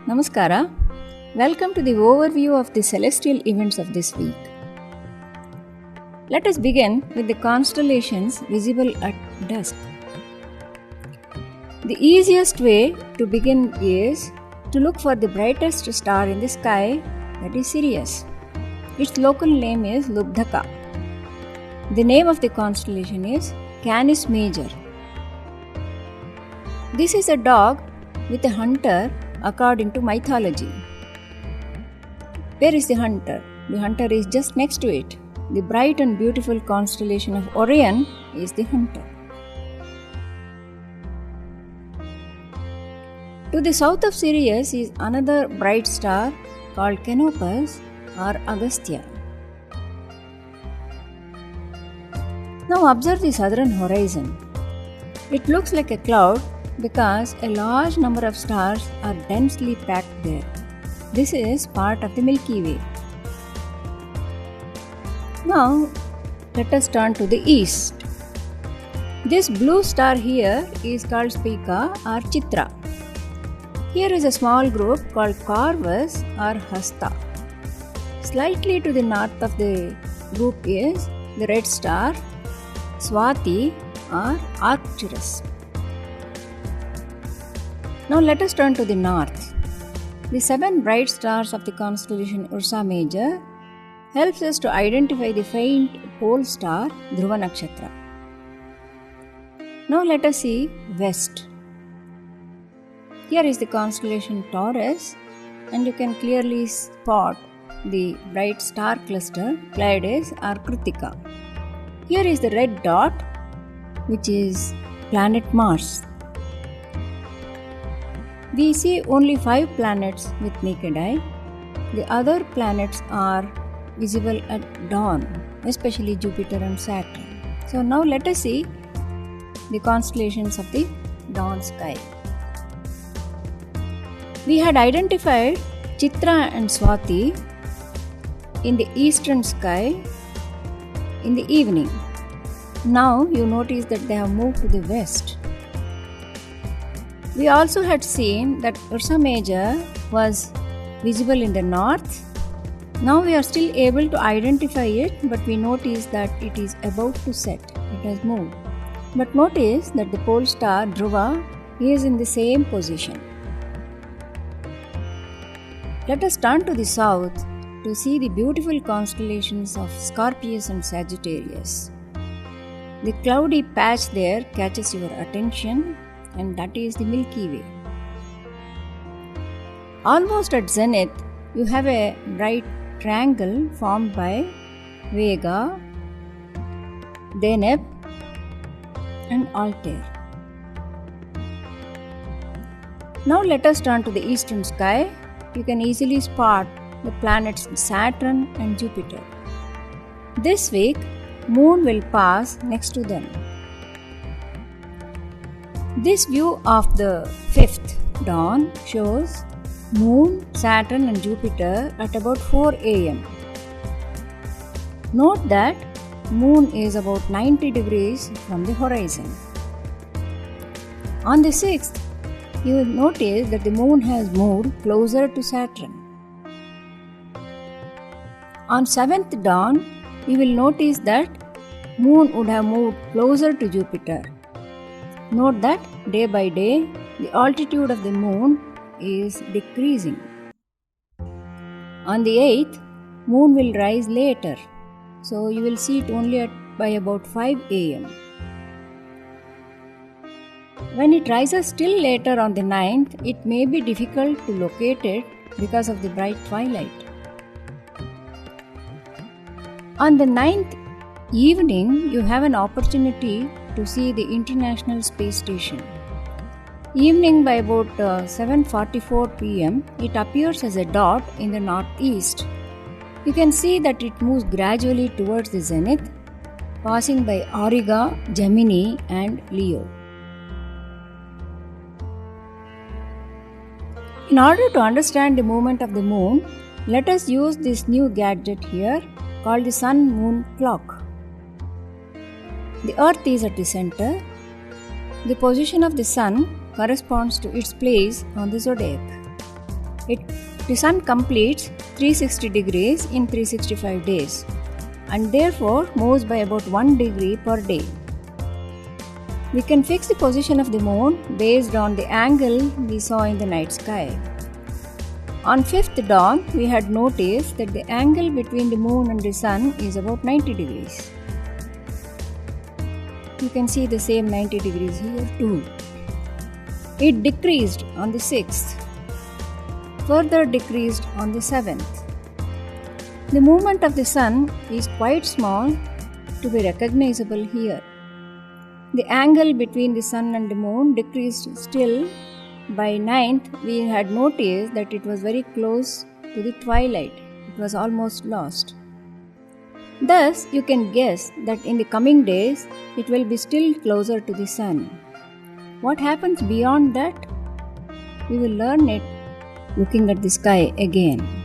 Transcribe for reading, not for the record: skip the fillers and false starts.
Namaskara. Welcome to the overview of the celestial events of this week. Let us begin with the constellations visible at dusk. The easiest way to begin is to look for the brightest star in the sky, that is Sirius. Its local name is Lubdhaka. The name of the constellation is Canis Major. This is a dog with a hunter according to mythology. Where is the hunter? The hunter is just next to it. The bright and beautiful constellation of Orion is the hunter. To the south of Sirius is another bright star called Canopus or Agastya. Now observe the southern horizon. It looks like a cloud because a large number of stars are densely packed there. This is part of the Milky Way. Now let us turn to the east. This blue star here is called Spica or Chitra. Here is a small group called Corvus or Hasta. Slightly to the north of the group is the red star Swati or Arcturus. Now let us turn to the north. The 7 bright stars of the constellation Ursa Major helps us to identify the faint pole star Dhruva Nakshatra. Now let us see west. Here is the constellation Taurus, and you can clearly spot the bright star cluster Pleiades or Kritika. Here is the red dot, which is planet Mars. We see only 5 planets with naked eye. The other planets are visible at dawn, especially Jupiter and Saturn. So now let us see the constellations of the dawn sky. We had identified Chitra and Swati in the eastern sky in the evening. Now you notice that they have moved to the west. We also had seen that Ursa Major was visible in the north. Now we are still able to identify it, but we notice that it is about to set. It has moved. But notice that the pole star Dhruva is in the same position. Let us turn to the south to see the beautiful constellations of Scorpius and Sagittarius. The cloudy patch there catches your attention, and that is the Milky Way. Almost at zenith, you have a bright triangle formed by Vega, Deneb, and Altair. Now let us turn to the eastern sky. You can easily spot the planets Saturn and Jupiter. This week, Moon will pass next to them. This view of the 5th dawn shows Moon, Saturn and Jupiter at about 4 am. Note that Moon is about 90 degrees from the horizon. On the 6th, you will notice that the Moon has moved closer to Saturn. On 7th dawn, you will notice that Moon would have moved closer to Jupiter. Note that day by day, the altitude of the Moon is decreasing. On the 8th, Moon will rise later, so you will see it only by about 5 am. When it rises still later on the 9th, it may be difficult to locate it because of the bright twilight. On the 9th evening, you have an opportunity to see the International Space Station. Evening by about 7:44 pm, it appears as a dot in the northeast. You can see that it moves gradually towards the zenith, passing by Auriga, Gemini, and Leo. In order to understand the movement of the Moon, let us use this new gadget here called the Sun-Moon Clock. The Earth is at the center. The position of the Sun corresponds to its place on the zodiac. It, the sun completes 360 degrees in 365 days and therefore moves by about 1 degree per day. We can fix the position of the moon based on the angle we saw in the night sky. On fifth dawn, we had noticed that the angle between the moon and the sun is about 90 degrees. You can see the same 90 degrees here too. It decreased on the 6th, further decreased on the 7th. The movement of the sun is quite small to be recognizable here. The angle between the sun and the moon decreased still. By 9th, we had noticed that it was very close to the twilight. It was almost lost. Thus, you can guess that in the coming days, it will be still closer to the sun. What happens beyond that? We will learn it looking at the sky again.